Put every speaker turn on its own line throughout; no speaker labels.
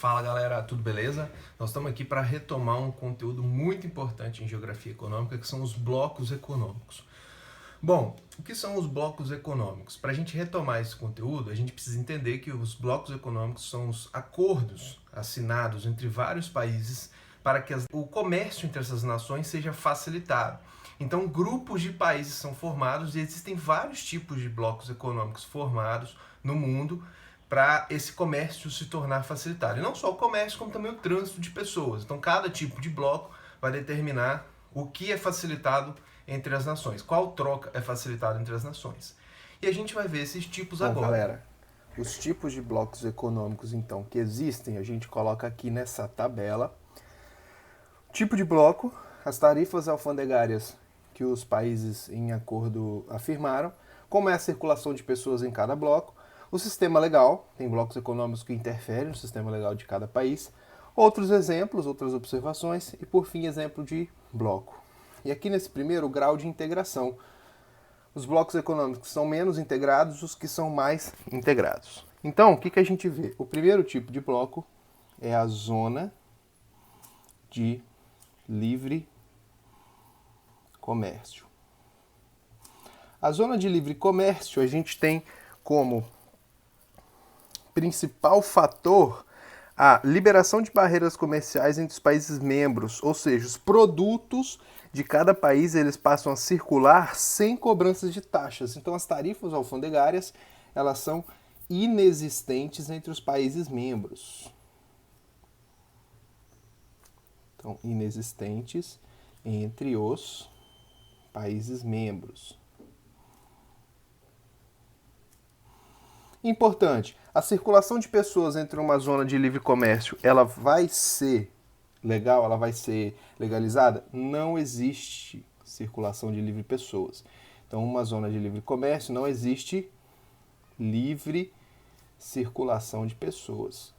Fala galera, tudo beleza? Nós estamos aqui para retomar um conteúdo muito importante em geografia econômica, que são os blocos econômicos. Bom, o que são os blocos econômicos? Para a gente retomar esse conteúdo, a gente precisa entender que os blocos econômicos são os acordos assinados entre vários países para que o comércio entre essas nações seja facilitado. Então, grupos de países são formados e existem vários tipos de blocos econômicos formados no mundo para esse comércio se tornar facilitado. E não só o comércio, como também o trânsito de pessoas. Então, cada tipo de bloco vai determinar o que é facilitado entre as nações, qual troca é facilitada entre as nações. E a gente vai ver esses tipos
Bom,
agora.
galera, os tipos de blocos econômicos, então, que existem, a gente coloca aqui nessa tabela. Tipo de bloco, as tarifas alfandegárias que os países em acordo afirmaram, como é a circulação de pessoas em cada bloco, o sistema legal, tem blocos econômicos que interferem no sistema legal de cada país, outros exemplos, outras observações e, por fim, exemplo de bloco. E aqui nesse primeiro, o grau de integração. Os blocos econômicos são menos integrados, os que são mais integrados. Então, o que a gente vê? O primeiro tipo de bloco é a zona de livre comércio. A zona de livre comércio a gente tem como principal fator a liberação de barreiras comerciais entre os países membros, ou seja, os produtos de cada país eles passam a circular sem cobranças de taxas. Então as tarifas alfandegárias elas são inexistentes entre os países membros. Então, inexistentes entre os países membros. Importante, a circulação de pessoas entre uma zona de livre comércio, ela vai ser legal, ela vai ser legalizada? Não existe circulação de livre pessoas. Então, uma zona de livre comércio não existe livre circulação de pessoas.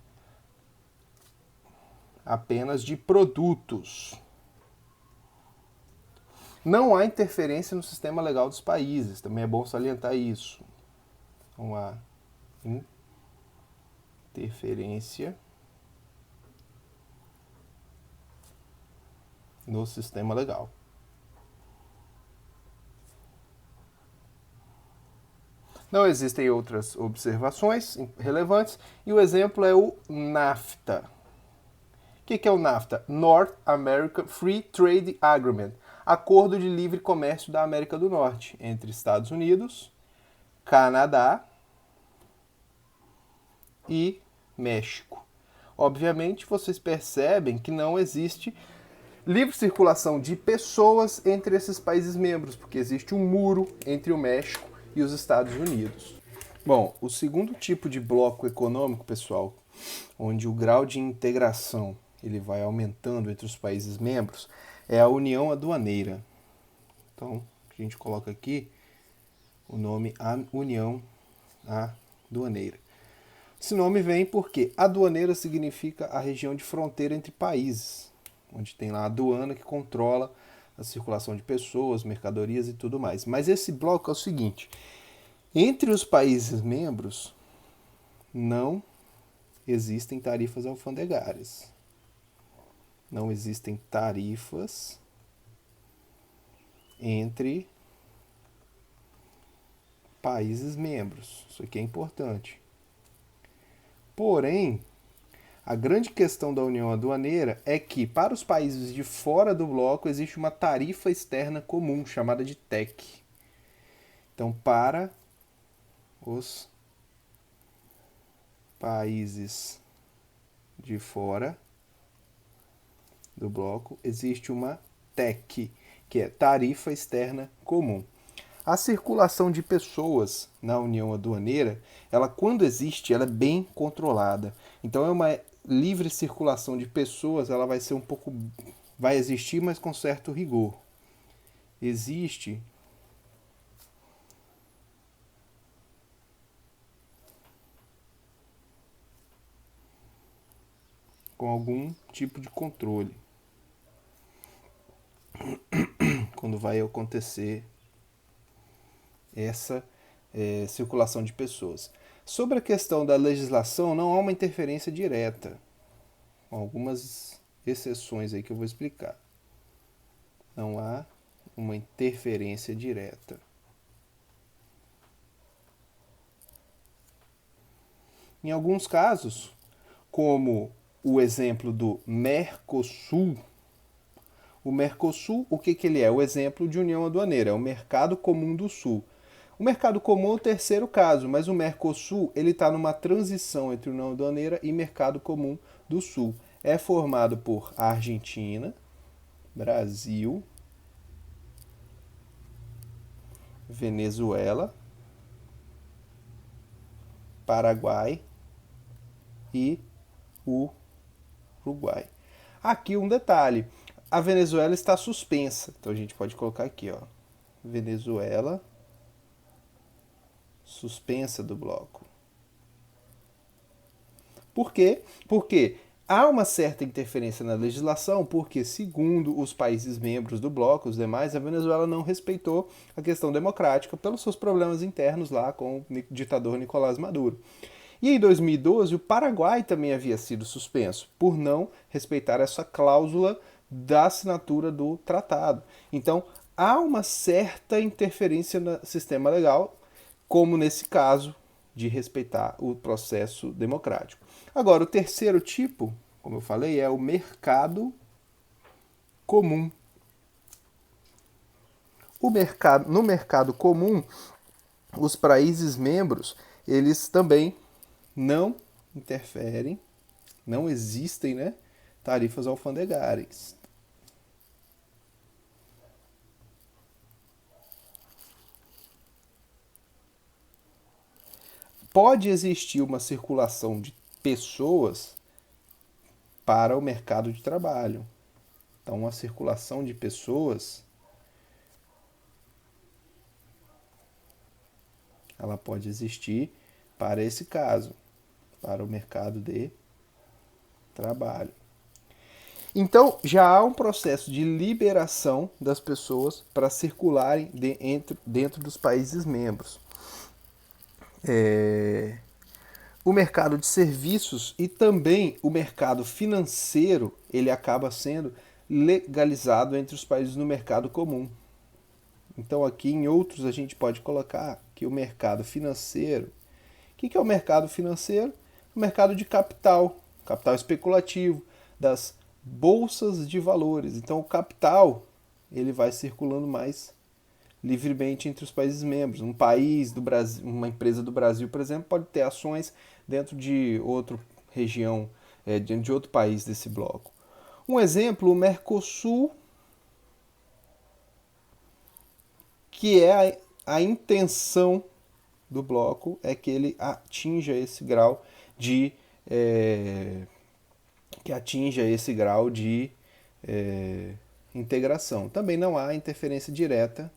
Apenas de produtos. Não há interferência no sistema legal dos países, também é bom salientar isso. Não há interferência no sistema legal. Não existem outras observações relevantes e o exemplo é o NAFTA. O que é o NAFTA? North American Free Trade Agreement, Acordo de Livre Comércio da América do Norte, entre Estados Unidos, Canadá e México. Obviamente, vocês percebem que não existe livre circulação de pessoas entre esses países membros, porque existe um muro entre o México e os Estados Unidos. Bom, o segundo tipo de bloco econômico, pessoal, onde o grau de integração ele vai aumentando entre os países membros, é a União Aduaneira. Então, a gente coloca aqui o nome União Aduaneira. Esse nome vem porque aduaneira significa a região de fronteira entre países, onde tem lá a aduana que controla a circulação de pessoas, mercadorias e tudo mais. Mas esse bloco é o seguinte: entre os países membros não existem tarifas alfandegárias. Não existem tarifas entre países membros. Isso aqui é importante. Porém, a grande questão da União Aduaneira é que, para os países de fora do bloco, existe uma tarifa externa comum, chamada de TEC. Então, para os países de fora do bloco, existe uma TEC, que é Tarifa Externa Comum. A circulação de pessoas na União Aduaneira, ela quando existe, ela é bem controlada. Então é uma livre circulação de pessoas, ela vai ser vai existir, mas com certo rigor. Existe com algum tipo de controle quando vai acontecer essa circulação de pessoas. Sobre a questão da legislação, não há uma interferência direta. com algumas exceções aí que eu vou explicar. Não há uma interferência direta. Em alguns casos, como o exemplo do Mercosul, o Mercosul, o que ele é? O exemplo de união aduaneira, é o Mercado Comum do Sul. O Mercado Comum é o terceiro caso, mas o Mercosul está numa transição entre União Aduaneira e Mercado Comum do Sul. É formado por Argentina, Brasil, Venezuela, Paraguai e o Uruguai. Aqui um detalhe, a Venezuela está suspensa, então a gente pode colocar aqui, ó, Venezuela suspensa do bloco. Por quê? Porque há uma certa interferência na legislação, porque, segundo os países membros do bloco, os demais, a Venezuela não respeitou a questão democrática pelos seus problemas internos lá com o ditador Nicolás Maduro. E em 2012, o Paraguai também havia sido suspenso, por não respeitar essa cláusula da assinatura do tratado. Então, há uma certa interferência no sistema legal, como nesse caso de respeitar o processo democrático. Agora, o terceiro tipo, como eu falei, é o mercado comum. No mercado comum, os países membros, eles também não interferem, não existem, né, tarifas alfandegárias. Pode existir uma circulação de pessoas para o mercado de trabalho. Então, uma circulação de pessoas, ela pode existir para esse caso, para o mercado de trabalho. Então, já há um processo de liberação das pessoas para circularem dentro dos países membros. O mercado de serviços e também o mercado financeiro, ele acaba sendo legalizado entre os países no mercado comum. Então aqui em outros a gente pode colocar que o mercado financeiro, o que é o mercado financeiro? O mercado de capital especulativo, das bolsas de valores. Então o capital, ele vai circulando mais livremente entre os países membros. Um país do Brasil, uma empresa do Brasil, por exemplo, pode ter ações dentro de outra região, dentro de outro país desse bloco. Um exemplo, o Mercosul, que é a intenção do bloco, é que ele atinja esse grau de integração. Também não há interferência direta,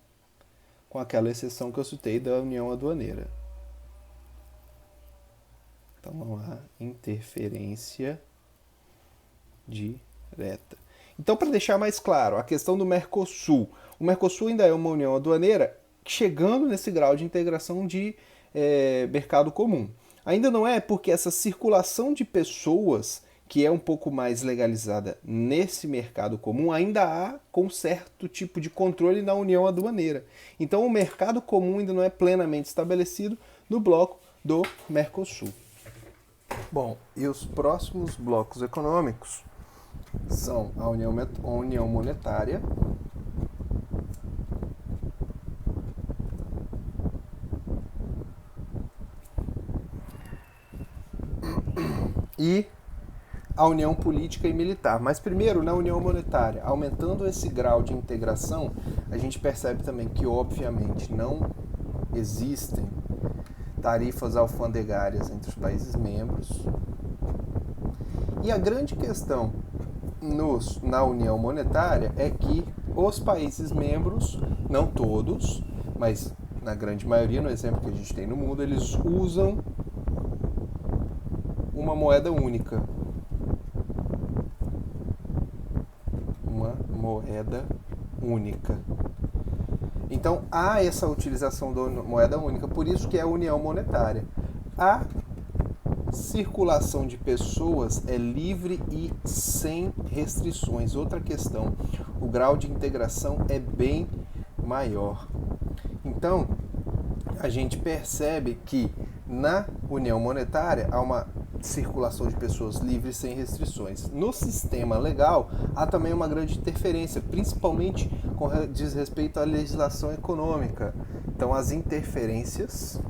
com aquela exceção que eu citei da união aduaneira. Então não há interferência direta. Então, para deixar mais claro, a questão do Mercosul. O Mercosul ainda é uma união aduaneira chegando nesse grau de integração de mercado comum. Ainda não é porque essa circulação de pessoas, que é um pouco mais legalizada nesse mercado comum, ainda há com certo tipo de controle na união aduaneira. Então o mercado comum ainda não é plenamente estabelecido no bloco do Mercosul. Bom, e os próximos blocos econômicos são a União Monetária, e a União Política e Militar. Mas primeiro, na União Monetária, aumentando esse grau de integração, a gente percebe também que, obviamente, não existem tarifas alfandegárias entre os países membros. E a grande questão na União Monetária é que os países membros, não todos, mas na grande maioria, no exemplo que a gente tem no mundo, eles usam uma moeda única. Uma moeda única. Então há essa utilização da moeda única, por isso que é a união monetária. Há circulação de pessoas é livre e sem restrições. Outra questão, o grau de integração é bem maior. Então, a gente percebe que na União Monetária há uma circulação de pessoas livres sem restrições. No sistema legal, há também uma grande interferência, principalmente com diz respeito à legislação econômica. Então, as interferências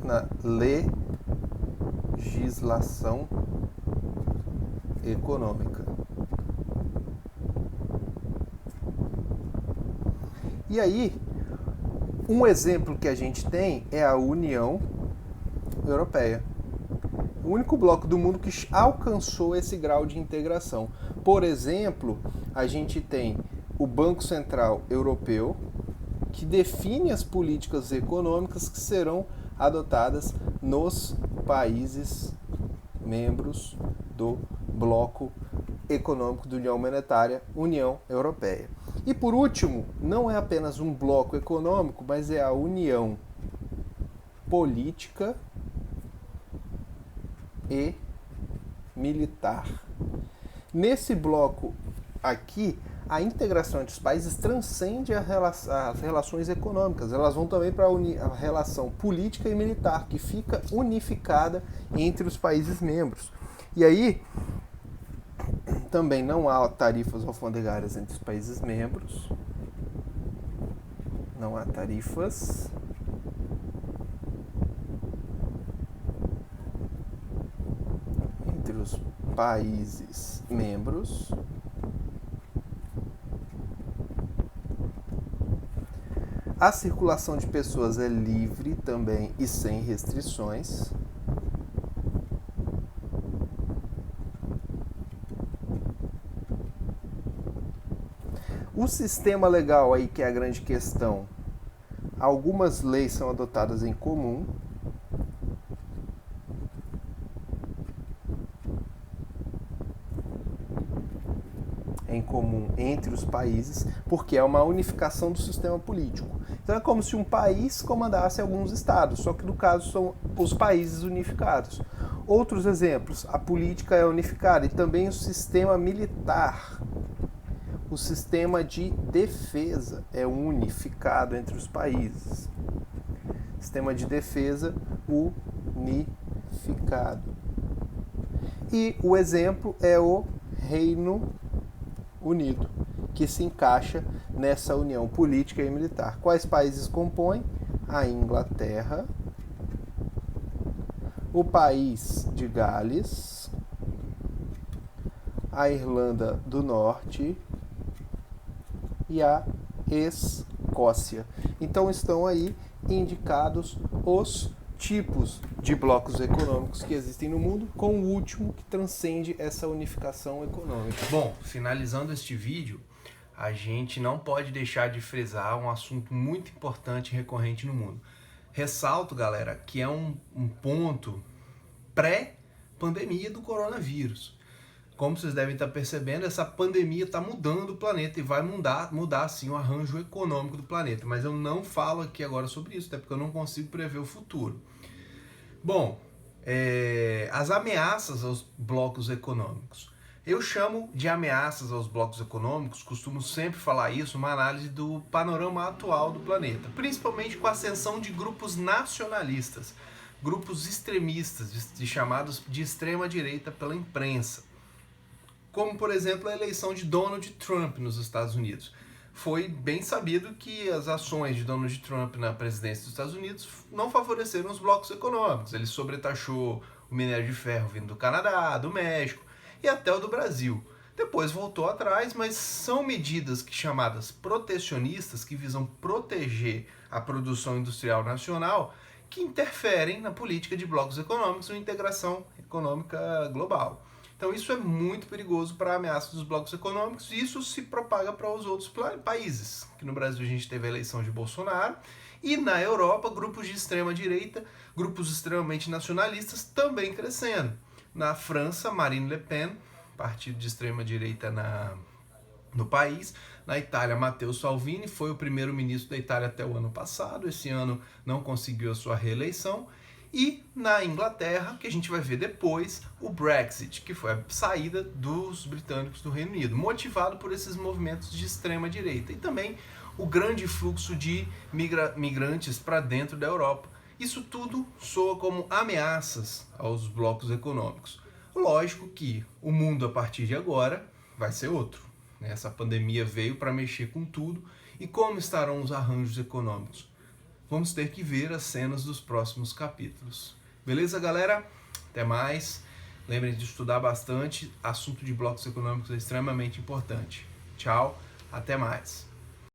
na legislação econômica. E aí, um exemplo que a gente tem é a União Europeia. O único bloco do mundo que alcançou esse grau de integração. Por exemplo, a gente tem o Banco Central Europeu, que define as políticas econômicas que serão adotadas nos países membros do bloco econômico da União Monetária, União Europeia. E por último, não é apenas um bloco econômico, mas é a união política e militar. Nesse bloco aqui, a integração entre os países transcende as relações econômicas. Elas vão também para a relação política e militar, que fica unificada entre os países membros. E aí, também não há tarifas alfandegárias entre os países membros. Não há tarifas. Entre os países membros. A circulação de pessoas é livre também e sem restrições. O sistema legal aí que é a grande questão. Algumas leis são adotadas em comum. Em comum entre os países, porque é uma unificação do sistema político. Então é como se um país comandasse alguns estados, só que no caso são os países unificados. Outros exemplos, a política é unificada e também o sistema militar. O sistema de defesa é unificado entre os países. Sistema de defesa unificado. E o exemplo é o Reino Unido, que se encaixa nessa união política e militar. Quais países compõem? A Inglaterra, o país de Gales, a Irlanda do Norte e a Escócia. Então estão aí indicados os tipos de blocos econômicos que existem no mundo, com o último que transcende essa unificação econômica.
Bom, finalizando este vídeo, a gente não pode deixar de frisar um assunto muito importante e recorrente no mundo. Ressalto, galera, que é um ponto pré-pandemia do coronavírus. Como vocês devem estar percebendo, essa pandemia está mudando o planeta e vai mudar sim o arranjo econômico do planeta. Mas eu não falo aqui agora sobre isso, até porque eu não consigo prever o futuro. Bom, as ameaças aos blocos econômicos. Eu chamo de ameaças aos blocos econômicos, costumo sempre falar isso, uma análise do panorama atual do planeta, principalmente com a ascensão de grupos nacionalistas, grupos extremistas, chamados de extrema-direita pela imprensa. Como, por exemplo, a eleição de Donald Trump nos Estados Unidos. Foi bem sabido que as ações de Donald Trump na presidência dos Estados Unidos não favoreceram os blocos econômicos. Ele sobretaxou o minério de ferro vindo do Canadá, do México e até o do Brasil. Depois voltou atrás, mas são medidas chamadas protecionistas, que visam proteger a produção industrial nacional, que interferem na política de blocos econômicos e integração econômica global. Então isso é muito perigoso para a ameaça dos blocos econômicos e isso se propaga para os outros países. Que no Brasil a gente teve a eleição de Bolsonaro e na Europa grupos de extrema direita, grupos extremamente nacionalistas também crescendo. Na França, Marine Le Pen, partido de extrema direita no país, Na Itália, Matteo Salvini foi o primeiro-ministro da Itália até o ano passado, esse ano não conseguiu a sua reeleição. E na Inglaterra, que a gente vai ver depois, o Brexit, que foi a saída dos britânicos do Reino Unido, motivado por esses movimentos de extrema-direita. E também o grande fluxo de migrantes para dentro da Europa. Isso tudo soa como ameaças aos blocos econômicos. Lógico que o mundo a partir de agora vai ser outro. Essa pandemia veio para mexer com tudo. E como estarão os arranjos econômicos? Vamos ter que ver as cenas dos próximos capítulos. Beleza, galera? Até mais. Lembrem de estudar bastante. Assunto de blocos econômicos é extremamente importante. Tchau, até mais.